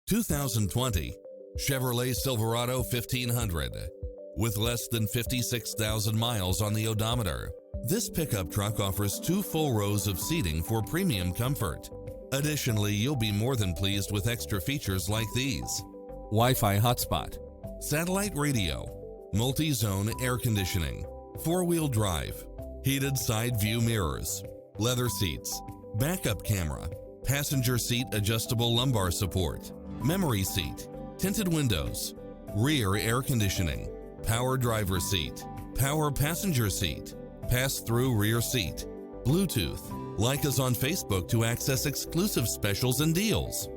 2020 Chevrolet Silverado 1500. With less than 56,000 miles on the odometer, this pickup truck offers 2 full rows of seating for premium comfort. Additionally, you'll be more than pleased with extra features like these: Wi-Fi hotspot, satellite radio, multi-zone air conditioning, 4-wheel drive, heated side view mirrors, leather seats, backup camera, passenger seat adjustable lumbar support, memory seat, tinted windows, rear air conditioning, power driver seat, power passenger seat, pass-through rear seat, Bluetooth. Like us on Facebook to access exclusive specials and deals.